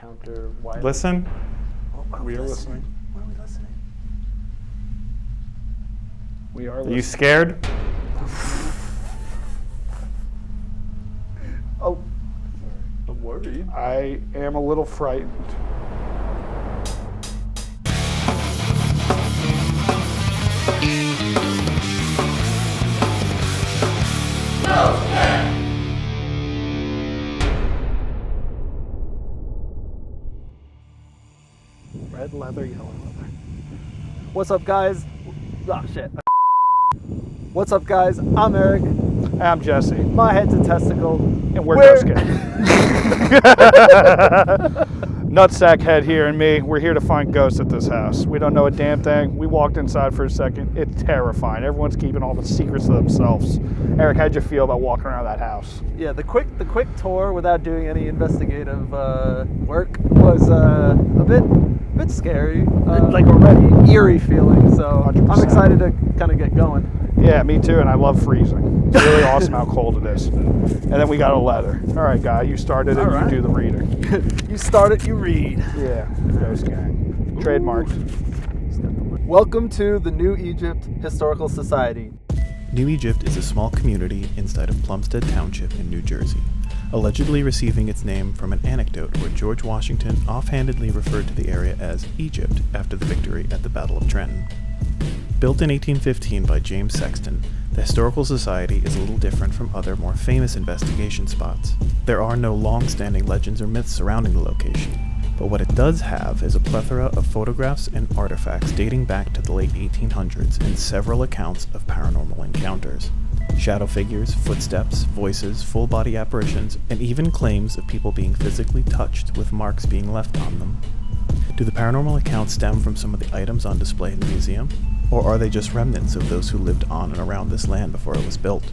encounter widely. Listen. Oh, We are listening. What are we listening? We are listening. Are you scared? Oh, I'm worried. I am a little frightened. Red leather, yellow leather. What's up, guys? Oh, shit. What's up, guys? I'm Eric. I'm Jesse. My head's a testicle. And we're ghost Nutsack head here and me. We're here to find ghosts at this house. We don't know a damn thing. We walked inside for a second. It's terrifying. Everyone's keeping all the secrets to themselves. Eric, how'd you feel about walking around that house? Yeah, the quick tour without doing any investigative work was a bit scary. Like already eerie feeling. So 100%. I'm excited to kind of get going. Yeah, me too, and I love freezing. It's really awesome how cold it is. And then we got a leather. All right, guy, you started it, you do the reading. You start it, you read. Yeah, Ghost Gang. Trademarked. Welcome to the New Egypt Historical Society. New Egypt is a small community inside of Plumstead Township in New Jersey, allegedly receiving its name from an anecdote where George Washington offhandedly referred to the area as Egypt after the victory at the Battle of Trenton. Built in 1815 by James Sexton, the Historical Society is a little different from other more famous investigation spots. There are no long-standing legends or myths surrounding the location, but what it does have is a plethora of photographs and artifacts dating back to the late 1800s and several accounts of paranormal encounters. Shadow figures, footsteps, voices, full-body apparitions, and even claims of people being physically touched with marks being left on them. Do the paranormal accounts stem from some of the items on display in the museum? Or are they just remnants of those who lived on and around this land before it was built?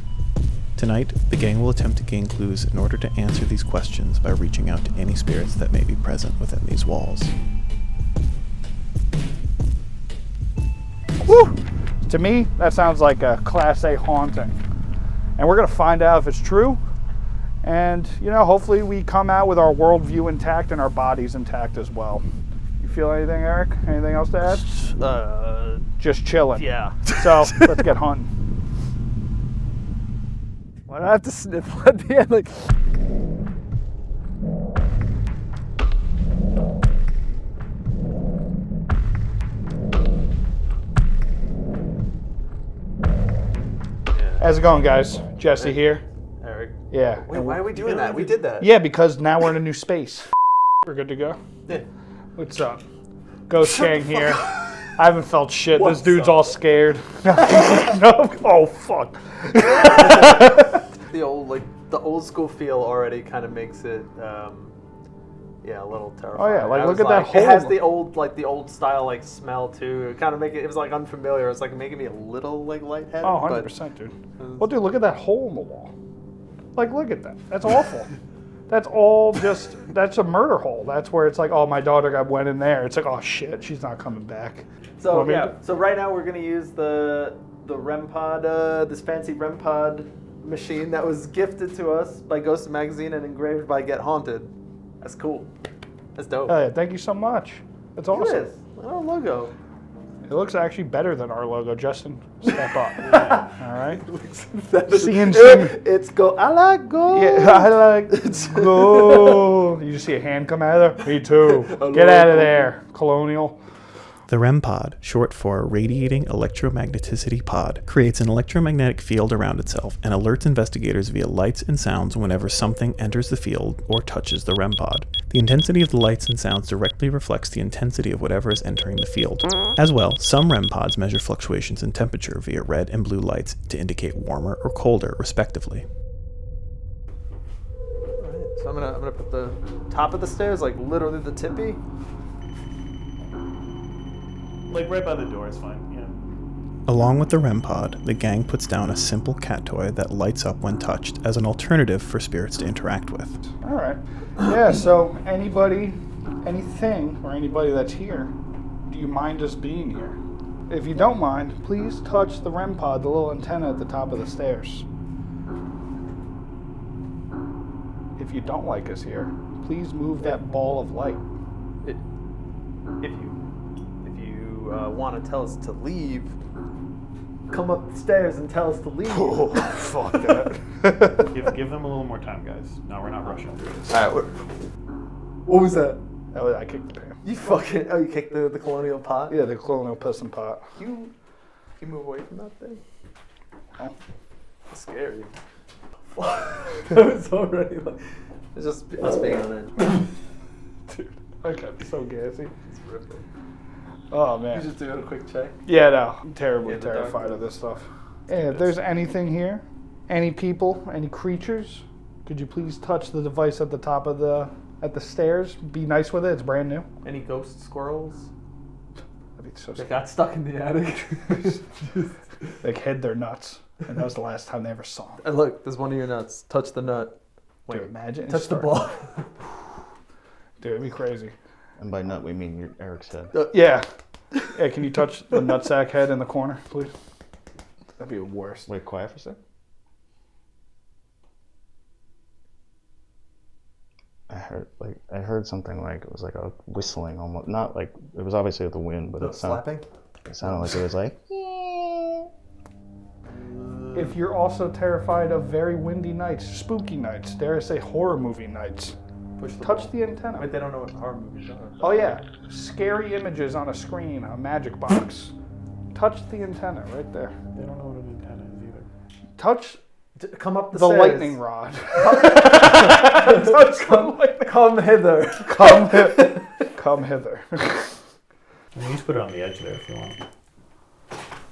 Tonight, the gang will attempt to gain clues in order to answer these questions by reaching out to any spirits that may be present within these walls. Woo! To me, that sounds like a Class A haunting. And we're going to find out if it's true. And, you know, hopefully we come out with our worldview intact and our bodies intact as well. You feel anything, Eric? Anything else to add? Just chilling. Yeah. So, let's get hunting. Why do I have to sniffle at the end? Like, How's it going, guys? Jesse here. Eric. Yeah. Wait, why are we doing that? We did that. Yeah, because now we're in a new space. We're good to go. Yeah. What's up? Ghost Gang here. I haven't felt shit. This dude's up? all scared. No. Oh, fuck. The old school feel already kind of makes it, a little terrifying. Oh, yeah, like, I look was at that It has hole. the old style smell too. It kind of it was like unfamiliar. It's like making me a little lightheaded. Oh, 100%, dude. Well, dude, look at that hole in the wall. Like, look at that. That's awful. That's all that's a murder hole. That's where it's like, oh, my daughter went in there. It's like, oh, shit, she's not coming back. So, so right now we're going to use the REM pod, this fancy REM pod machine that was gifted to us by Ghost Magazine and engraved by Get Haunted. That's cool. That's dope. Oh, yeah, thank you so much. That's awesome. It is. Our logo. It looks actually better than our logo. Justin, step up. All right. Seeing some. It's go. I like gold. Yeah, I like gold. You just see a hand come out of there? Me too. Get out of there, Colonial. The REM pod, short for Radiating Electromagneticity Pod, creates an electromagnetic field around itself and alerts investigators via lights and sounds whenever something enters the field or touches the REM pod. The intensity of the lights and sounds directly reflects the intensity of whatever is entering the field. As well, some REM pods measure fluctuations in temperature via red and blue lights to indicate warmer or colder, respectively. Alright, so I'm gonna put the top of the stairs, like literally the tippy. Like right by the door is fine, yeah. Along with the REM pod, the gang puts down a simple cat toy that lights up when touched as an alternative for spirits to interact with. All right. Yeah, so anybody, anything, or anybody that's here, do you mind us being here? If you don't mind, please touch the REM pod, the little antenna at the top of the stairs. If you don't like us here, please move that ball of light? If you want to tell us to leave, come up the stairs and tell us to leave. Oh, fuck that. Give them a little more time, guys. No, we're not rushing through this. All right. What was that? I kicked the pan. You kicked the colonial pot? Yeah, the colonial piston pot. You move away from that thing? Oh. That's scary. That was already like, it's just us being on edge. Dude, I got so gassy. It's ripping. Oh, You man. just doing a quick check? Yeah, no. I'm terribly Yeah, the dark terrified of room. this stuff. And if there's anything here, any people, any creatures, could you please touch the device at the top of the stairs? Be nice with it. It's brand new. Any ghost squirrels? That'd be so They scary. got stuck in the attic. They hid their nuts. And that was the last time they ever saw them. And look, there's one of your nuts. Touch the nut. Dude, imagine. it Touch the start- ball. Dude, it'd be crazy. And by nut, we mean Eric's head. Yeah. Yeah, can you touch the nutsack head in the corner, please? That'd be the worst. Wait, quiet for a sec. I heard something like it was like a whistling almost. Not like it was obviously the wind, but it Slapping? sounded like it was like. If you're also terrified of very windy nights, spooky nights, dare I say horror movie nights, Push the touch ball. the antenna. Wait, they don't know what horror movies are. Oh yeah, scary images on a screen, a magic box. Touch the antenna right there. They don't know what an antenna is either. Touch Come up the the stairs. lightning rod. Come hither. Come hither. You can just put it on the edge there if you want.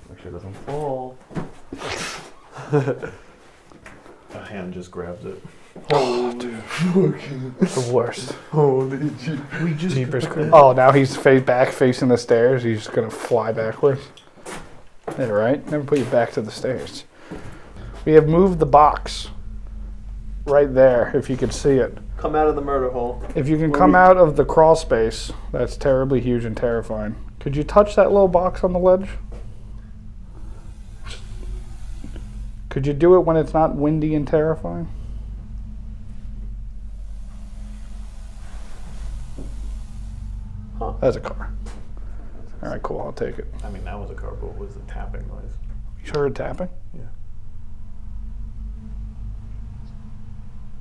Make sure it doesn't. Oh. A hand just grabs it. The worst. Holy Jeepers. Oh, now he's back facing the stairs. He's just gonna fly backwards. Yeah, right. Never put your back to the stairs. We have moved the box right there. If you could see it. Come out of the murder hole. If you can come out of the crawl space, that's terribly huge and terrifying. Could you touch that little box on the ledge? Could you do it when it's not windy and terrifying? Huh. That's a car. All right, cool. I'll take it. I mean, that was a car, but what was the tapping noise? You heard tapping? Yeah.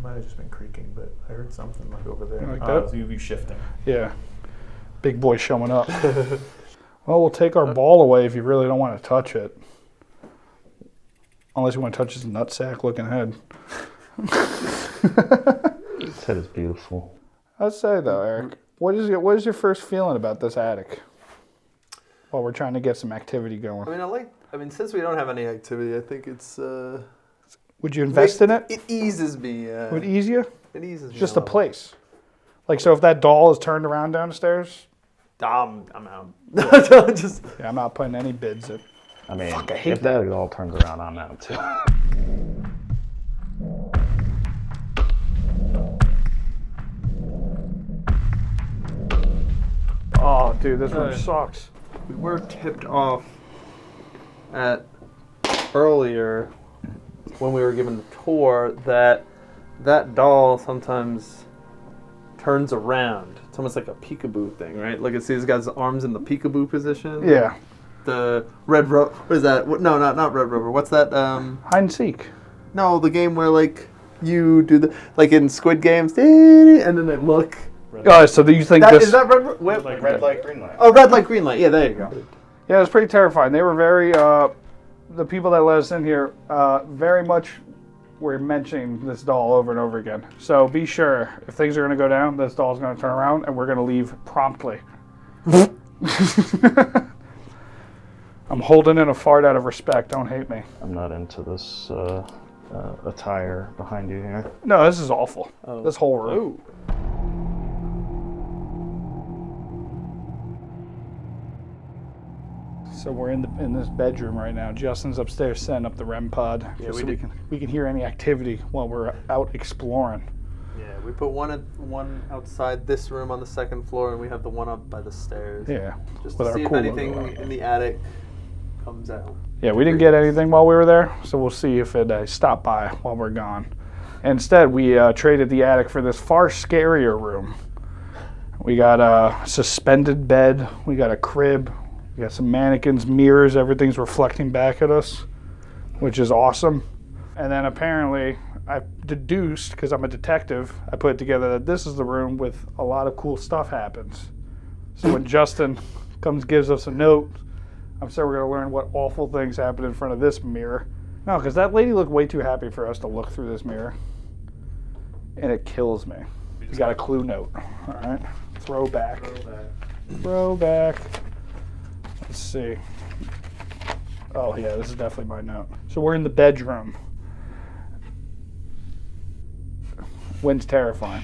Might have just been creaking, but I heard something like over there. Like Oh, that? it was UV shifting. Yeah. Big boy showing up. Well, we'll take our ball away if you really don't want to touch it. Unless you want to touch his nutsack looking head. His head is beautiful. I'd say though, Eric, what is your first feeling about this attic? While we're trying to get some activity going. I mean, since we don't have any activity, I think it's. Would you invest in it? It eases me. Would it ease you? It eases me. Just a place. Like, so if that doll is turned around downstairs, I'm out. Just. yeah, I'm not putting any bids in. I mean, Fuck, I hate if that all turns around, I'm out too. Oh, dude, this room sucks. We were tipped off earlier when we were given the tour that doll sometimes turns around. It's almost like a peekaboo thing, right? Like it's these guys' arms in the peekaboo position. Yeah. The red rover. What is that? No, not red rover. What's that? Hide and seek. No, the game where like you do the like in Squid Games, and then they look. Oh, so you think this? Is that red? Like Red light, green light. Oh, red light, green light. Yeah, there you go. Yeah, it was pretty terrifying. They were very, the people that let us in here, very much were mentioning this doll over and over again. So be sure, if things are going to go down, this doll's going to turn around and we're going to leave promptly. I'm holding in a fart out of respect. Don't hate me. I'm not into this attire behind you here. No, this is awful. This whole room. Ooh. So we're in this bedroom right now. Justin's upstairs setting up the REM pod, Yeah, just we so did. we can hear any activity while we're out exploring. Yeah, we put one outside this room on the second floor, and we have the one up by the stairs. Yeah, Just with to our see if cool logo anything on it. in the attic comes out. Yeah, we didn't get anything while we were there, so we'll see if it stopped by while we're gone. Instead, we traded the attic for this far scarier room. We got a suspended bed. We got a crib. We got some mannequins, mirrors. Everything's reflecting back at us, which is awesome. And then apparently, I deduced, because I'm a detective, I put it together that this is the room with a lot of cool stuff happens. So when Justin gives us a note, I'm sure we're going to learn what awful things happen in front of this mirror. No, because that lady looked way too happy for us to look through this mirror. And it kills me. We got a clue note. All right. Throwback. Let's see. Oh, yeah, this is definitely my note. So we're in the bedroom. Wind's terrifying.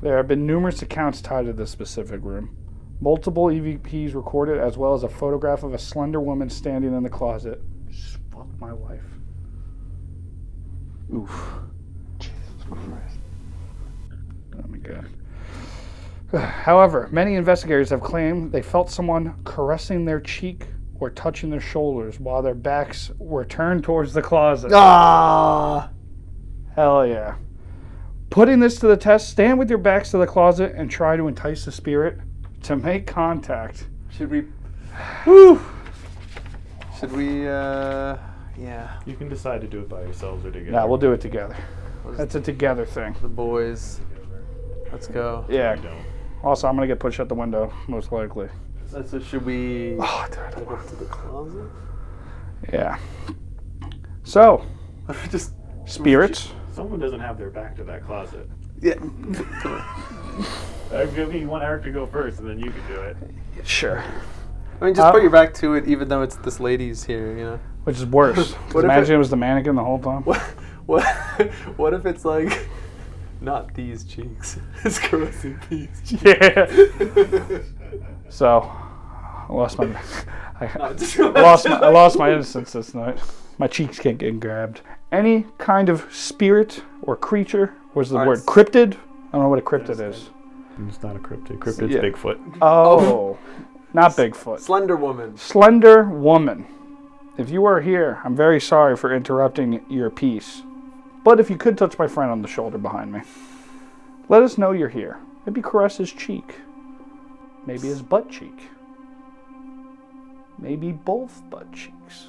There have been numerous accounts tied to this specific room. Multiple EVPs recorded, as well as a photograph of a slender woman standing in the closet. Just fuck my life. Oof. Jesus Christ. Oh my God. However, many investigators have claimed they felt someone caressing their cheek or touching their shoulders while their backs were turned towards the closet. Ah! Hell yeah. Putting this to the test, stand with your backs to the closet and try to entice the spirit to make contact. Should we? Woo! Should we? Yeah. You can decide to do it by yourselves or together. Nah, we'll do it together. That's a together thing. The boys. Let's go. Yeah. You don't. Also, I'm gonna get pushed out the window, most likely. So should we? Oh, Go up to the closet. yeah. So, Just spirits. Someone doesn't have their back to that closet. yeah. I mean, you want Eric to go first, and then you can do it. Sure. I mean, just put your back to it, even though it's this lady's here. You know. Which is worse. What if Imagine it- it was the mannequin the whole time. What? What if it's like, not these cheeks? It's caressing these cheeks. Yeah. So, I lost my. I lost my innocence this night. My cheeks can't get grabbed. Any kind of spirit or creature was the All right. word cryptid. I don't know what a cryptid is. It's not a cryptid. Cryptid's Yeah. Bigfoot. Oh, not Bigfoot. Slender woman. Slender woman. If you are here, I'm very sorry for interrupting your piece. But if you could touch my friend on the shoulder behind me, let us know you're here. Maybe caress his cheek. Maybe his butt cheek. Maybe both butt cheeks.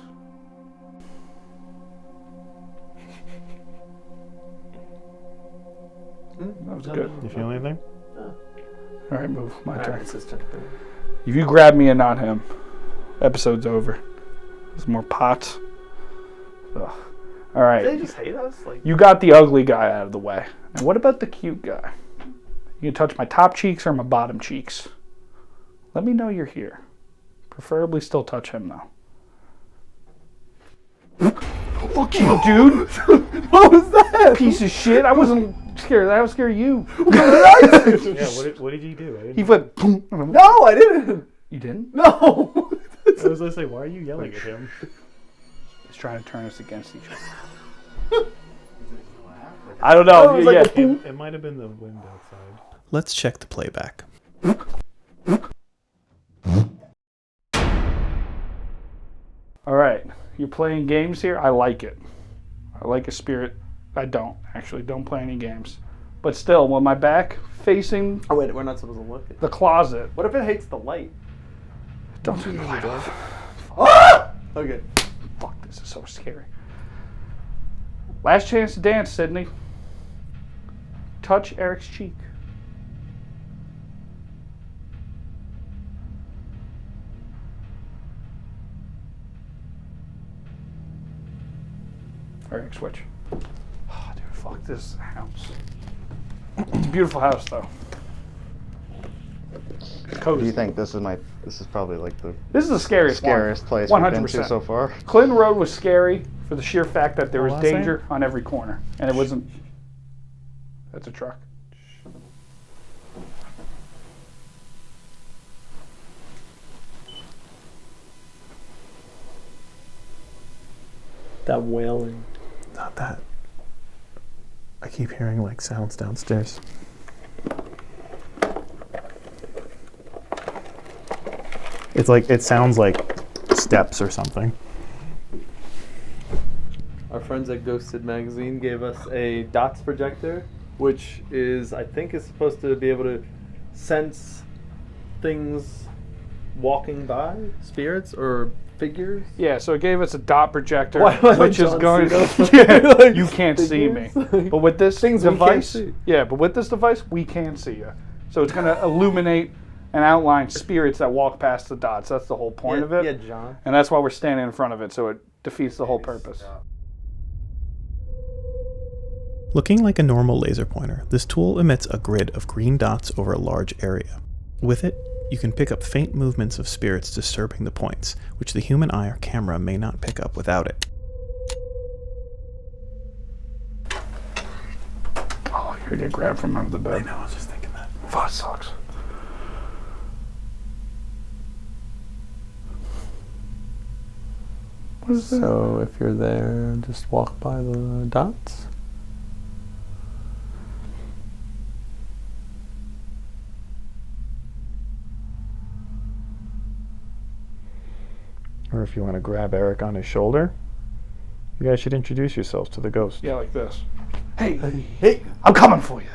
That was good. You feel anything? All right, move. My All turn. right, sister. If you grab me and not him, episode's over. There's more pots. Ugh. All right. They just hate us. Like, You got the ugly guy out of the way. Now, what about the cute guy? You can touch my top cheeks or my bottom cheeks. Let me know you're here. Preferably still touch him, though. Fuck you, dude! what was that? Piece of shit. I wasn't scared. I was scared of you. Yeah, what did you do? I, He went, boom. No, I didn't. You didn't? No. I was gonna say, why are you yelling at him? He's trying to turn us against each other. I don't know. Oh, it was like yeah. a It might have been the wind outside. Let's check the playback. All right. You're playing games here? I like it. I like a spirit. I don't. Actually, don't play any games. But still, when my back facing Oh wait, we're not supposed to look at. the closet. What if it hates the light? Don't turn the light off. Ah! Okay. Fuck, this is so scary. Last chance to dance, Sydney. Touch Eric's cheek. Eric, switch. Oh, dude, fuck this house. It's a beautiful house, though. Cozy. Do you think this is probably like the This is the scariest one. scariest place we've been to 100%. so far? Clinton Road was scary for the sheer fact that there was last name? danger on every corner. And it wasn't... That's a truck. That wailing. Not that. I keep hearing like sounds downstairs. It's like, it sounds like steps or something. Our friends at Ghosted Magazine gave us a dots projector, which is, I think, is supposed to be able to sense things walking by, spirits or figures. Yeah, so it gave us a dot projector, Why am I which is John going. Cena? Yeah, Like, you can't see me, figures? but with this Things we can't device, see. yeah, but with this device, we can see you. So it's going to illuminate and outline spirits that walk past the dots. That's the whole point of it. Yeah, John. And that's why we're standing in front of it, so it defeats the whole purpose. Looking like a normal laser pointer, this tool emits a grid of green dots over a large area. With it, you can pick up faint movements of spirits disturbing the points, which the human eye or camera may not pick up without it. Oh, you're going to get grabbed from under the bed. I was just thinking that. Fuck, sucks. What is that? So if you're there, just walk by the dots. Or if you want to grab Eric on his shoulder, you guys should introduce yourselves to the ghost. Yeah, like this. Hey, Hey! I'm coming for you.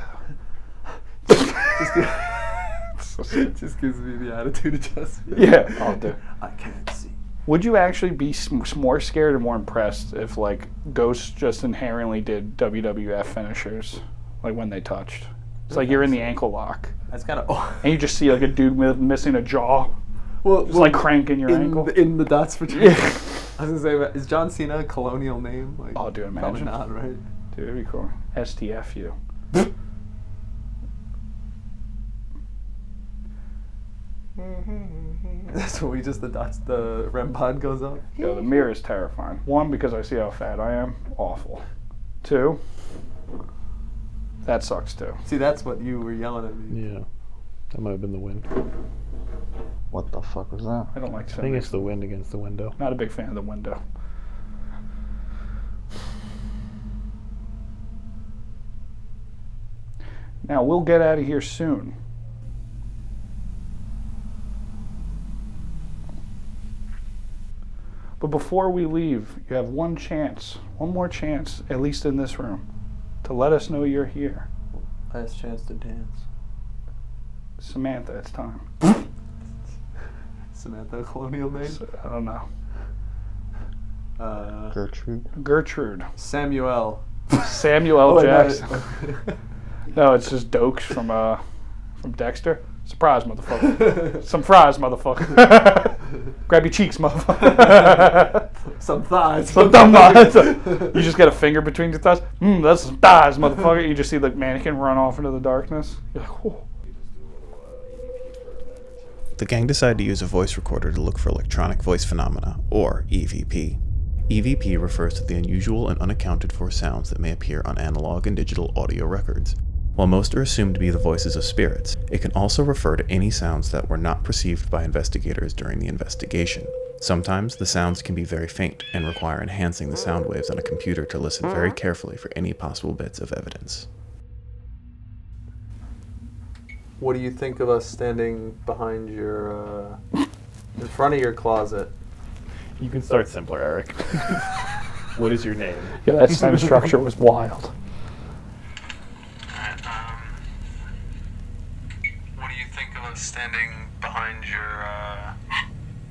Just gives me the attitude adjustment. Yeah, I'll do. I can't see. Would you actually be more scared or more impressed if, like, ghosts just inherently did WWF finishers, like when they touched? It's like you're in the ankle lock, That's kind of. and you just see like a dude missing a jaw, Well, just like cranking your ankle. in the dots for. Yeah. I was gonna say, is John Cena a colonial name? Like, Oh, dude, probably imagine. not, right? Dude, it'd be cool. STFU. That's when the dots, the REM pod goes up. Yo, the mirror is terrifying. One, because I see how fat I am. Awful. Two, that sucks too. See, that's what you were yelling at me. Yeah, that might have been the wind. What the fuck was that? I don't like I think it's the wind against the window. Not a big fan of the window. Now, we'll get out of here soon. But before we leave, you have one more chance, at least in this room, to let us know you're here. Last chance to dance. Samantha, it's time. Samantha, a colonial name? I don't know. Gertrude. Gertrude. Samuel. Samuel L. Oh, Jackson. no. No, it's just Dokes from Dexter. Surprise, motherfucker. Some fries, motherfucker. Grab your cheeks, motherfucker. Some thighs. Some dumb thighs. You just got a finger between your thighs. That's some thighs, motherfucker. You just see the mannequin run off into the darkness. You're like, whoa. The gang decided to use a voice recorder to look for electronic voice phenomena, or EVP. EVP refers to the unusual and unaccounted for sounds that may appear on analog and digital audio records. While most are assumed to be the voices of spirits, it can also refer to any sounds that were not perceived by investigators during the investigation. Sometimes the sounds can be very faint and require enhancing the sound waves on a computer to listen very carefully for any possible bits of evidence. What do you think of us standing behind your, in front of your closet? You can start simpler, Eric. What is your name? Yeah, that sentence structure was wild. What do you think of us standing behind your,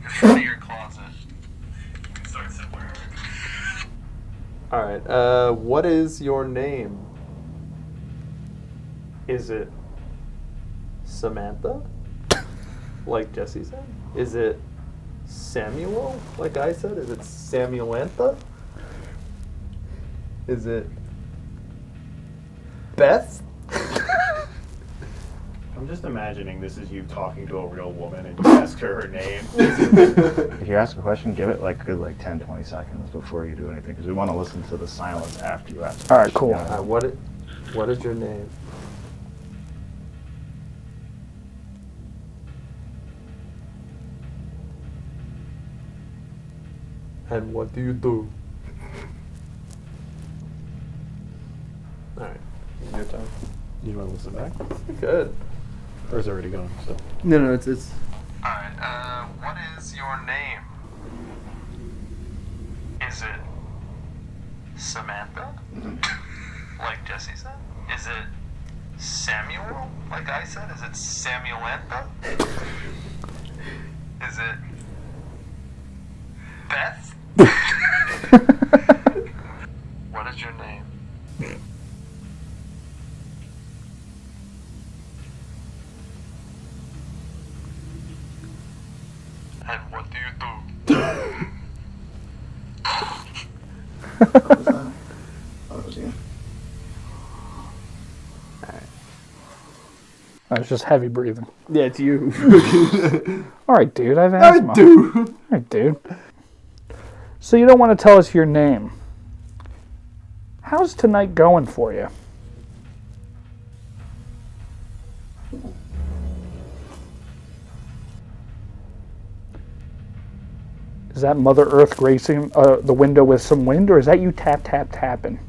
in front of your closet? You can start simpler, Eric. Alright, what is your name? Is it Samantha? Like Jesse said? Is it Samuel? Like I said? Is it Samuelantha? Is it Beth? I'm just imagining this is you talking to a real woman and you ask her her name. If you ask a question, give it like good 10, 20 seconds before you do anything, because we want to listen to the silence after you ask. All right, cool. What is your name? And what do you do? Alright, your time. You want to listen back? Good. Or is it already going? So. No, it's. Alright, what is your name? Is it Samantha? Like Jesse said? Is it Samuel? Like I said? Is it Samuelantha? Is it Beth? What is your name? And what do you do? It's just heavy breathing. Yeah, it's you. All right, dude. I've asthma. All right, dude. So you don't want to tell us your name. How's tonight going for you? Is that Mother Earth gracing the window with some wind, or is that you tap, tap, tapping?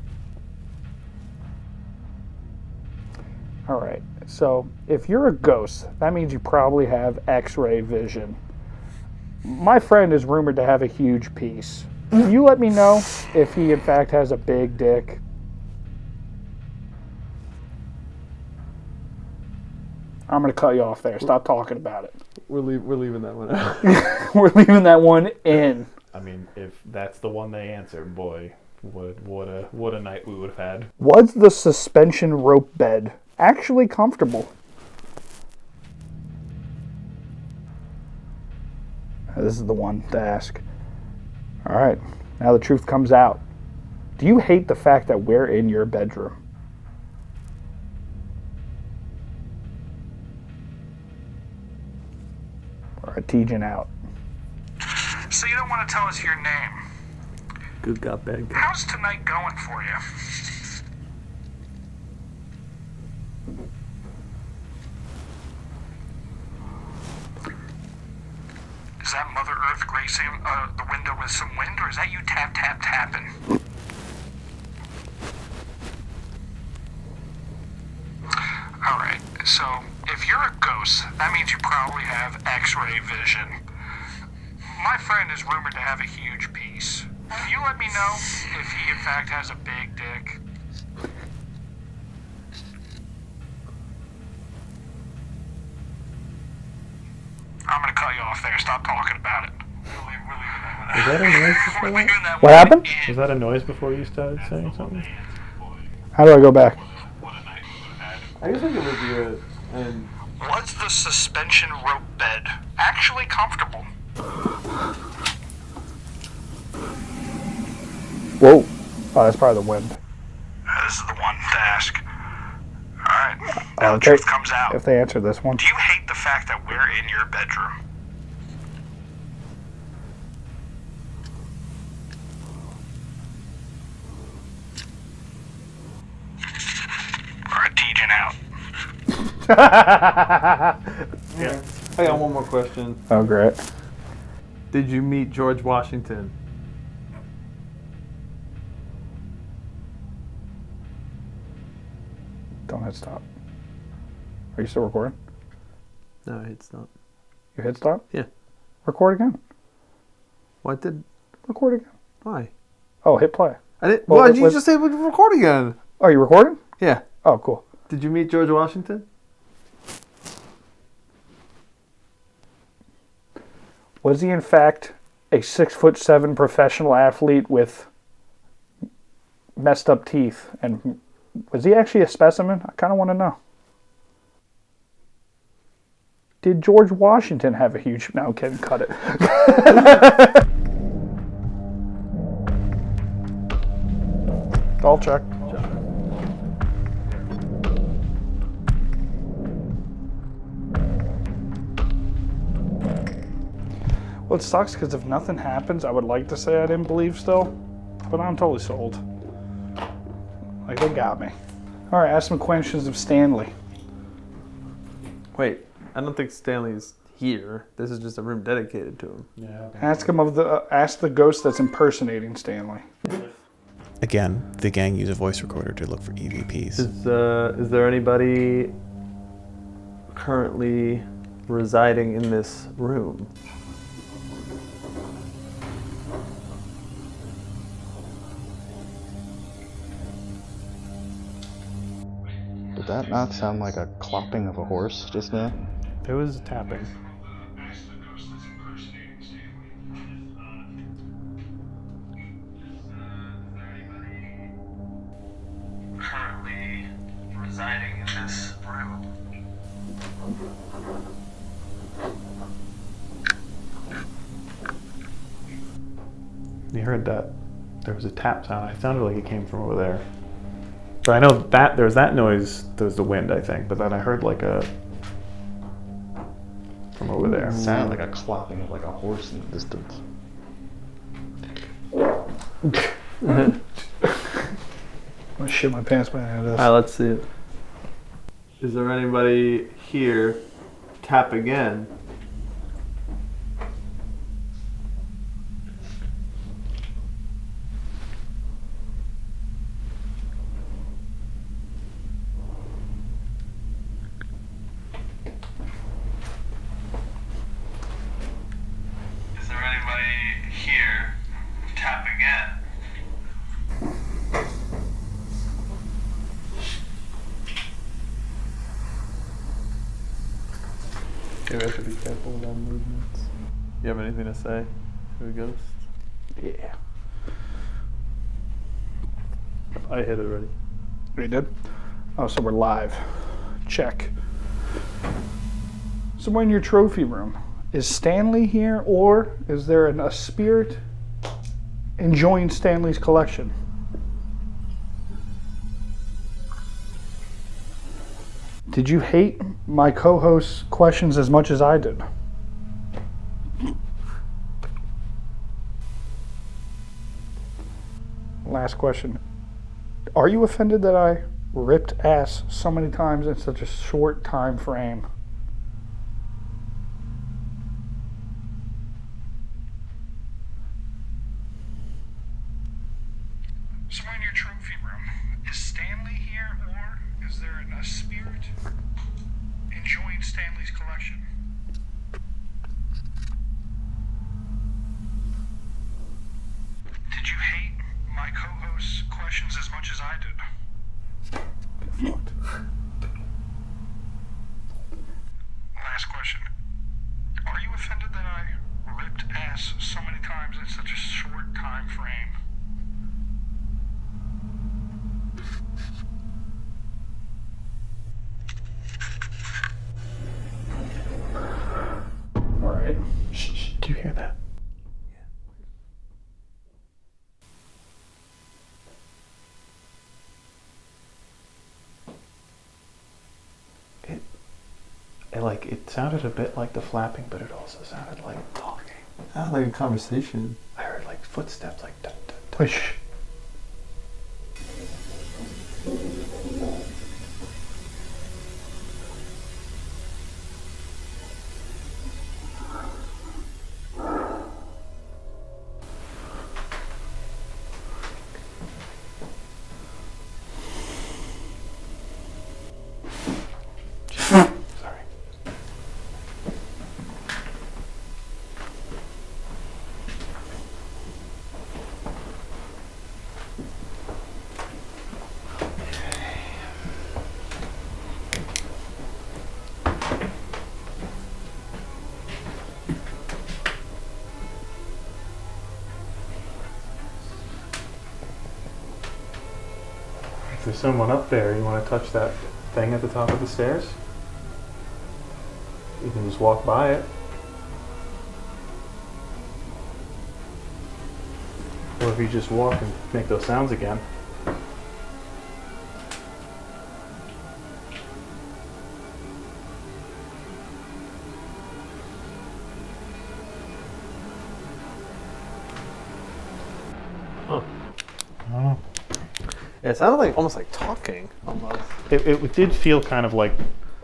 All right. So if you're a ghost, that means you probably have X-ray vision. My friend is rumored to have a huge piece. Can you let me know if he in fact has a big dick? I'm going to cut you off there. Stop talking about it. We're leaving that one out. We're leaving that one in. I mean, if that's the one they answer, boy, what a night we would have had. Was the suspension rope bed actually comfortable? This is the one to ask. All right, now the truth comes out. Do you hate the fact that we're in your bedroom? All right, teasing out. So you don't want to tell us your name. Good God, bad God. How's tonight going for you? Is that Mother Earth gracing the window with some wind, or is that you tap, tap, tapping? Alright, so if you're a ghost, that means you probably have X-ray vision. My friend is rumored to have a huge piece. Can you let me know if he in fact has a big dick? I'm gonna cut you off there. Stop talking about it. Was that a noise before We're that? leaving that What one happened? in. Was that a noise before you started saying something? How do I go back? I guess I could review it. And Was the suspension rope bed actually comfortable? Whoa. Oh, that's probably the wind. This is the one to ask. Alright, now the truth comes out. If they answer this one. Do you hate the fact that we're in your bedroom? Alright, teasing out. yeah. I got one more question. Oh, great. Did you meet George Washington? Don't hit stop. Are you still recording? No, it's not. You hit stop? Yeah. Record again. What did? Record again. Why? Oh, hit play. I didn't. Well, Why did you let's- just say we could record again? Oh, you recording? Yeah. Oh, cool. Did you meet George Washington? Was he in fact a 6'7" professional athlete with messed up teeth? And was he actually a specimen? I kind of want to know. Did George Washington have a huge... No, I'm kidding. Cut it. I'll check. Well, it sucks because if nothing happens, I would like to say I didn't believe still, but I'm totally sold. Like, they got me. All right, ask some questions of Stanley. Wait, I don't think Stanley's here. This is just a room dedicated to him. Yeah. Ask him ask the ghost that's impersonating Stanley. Again, the gang use a voice recorder to look for EVPs. Is there anybody currently residing in this room? Did that not sound like a clopping of a horse just now? There was tapping. Currently residing in this room. You heard that? There was a tap sound. It sounded like it came from over there. But I know that there was that noise. There was the wind, I think. But then I heard like a from over there. It sounded like a clopping of like a horse in the distance. I'm gonna shit my pants by the end of this. Alright, let's see it. Is there anybody here? Tap again. Is there anybody here? Tap again. Okay, we have to be careful with our movements. You have anything to say to a ghost? Yeah. I hit it already. We did? Oh, so we're live. Check. So we're in your trophy room. Is Stanley here, or is there a spirit enjoying Stanley's collection? Did you hate my co-host's questions as much as I did? Last question. Are you offended that I ripped ass so many times in such a short time frame? So in your trophy room, is Stanley here, or is there a spirit enjoying Stanley's collection? Did you hate my co-host's questions as much as I did? Last question. Are you offended that I ripped ass so many times in such a short time frame? All right. Shh, do you hear that? It sounded a bit like the flapping, but it also sounded like talking. Sounds like a conversation. I heard like footsteps, like dun, dun, dun. Push. Sorry. If there's someone up there, you want to touch that thing at the top of the stairs? You can just walk by it. Or if you just walk and make those sounds again. Huh. I don't know. Yeah, it sounded like almost like talking. Almost. It did feel kind of like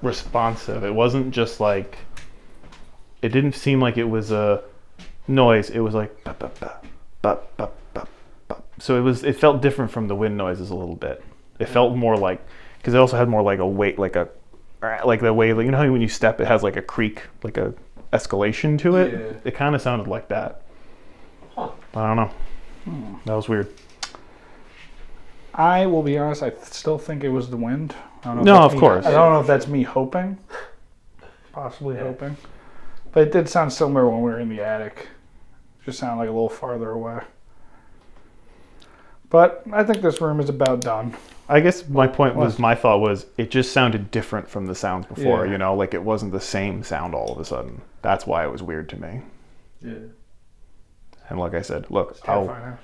responsive. It wasn't just like, it didn't seem like it was a noise. It was like bop, bop, bop, bop, bop, bop, bop. So it felt different from the wind noises a little bit. It felt more like, because it also had more like a weight, like the way, you know how when you step it has like a creak, like a escalation to it. Yeah. It kind of sounded like that. Huh. I don't know. That was weird. I will be honest, I still think it was the wind. I don't know if No, that's of me- course. I don't know if that's me hoping. Possibly hoping. But it did sound similar when we were in the attic. Just sounded like a little farther away. But I think this room is about done. I guess my thought was, it just sounded different from the sounds before, Yeah. you know, like it wasn't the same sound all of a sudden. That's why it was weird to me. Yeah. And like I said, look, Terrifying.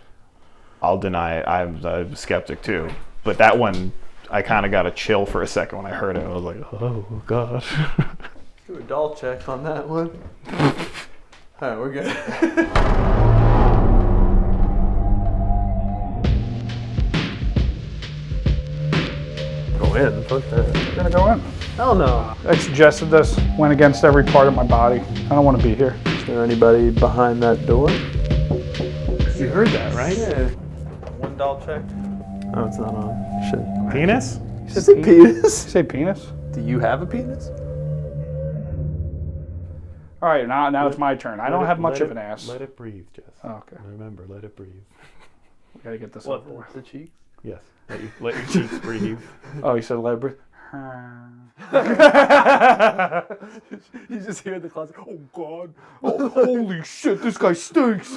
I'll deny it. I'm a skeptic too. But that one, I kind of got a chill for a second when I heard it. I was like, oh, God. Do a doll check on that one. All right, we're good. Go in. Fuck that. We're gonna go in. Hell no. I suggested this, went against every part of my body. I don't want to be here. Is there anybody behind that door? You heard that, right? Yeah. One doll check. Oh, it's not on. Shit. Penis? Did you say penis? You say penis? Do you have a penis? All right, now it's my turn. I don't have much of an ass. Let it breathe, Jess. Oh, okay. Remember, let it breathe. We gotta get this What, over with. the cheeks? Yes. Let your cheeks breathe. Oh, you said let it breathe? You just hear the closet. Oh, God. Oh, holy shit, this guy stinks.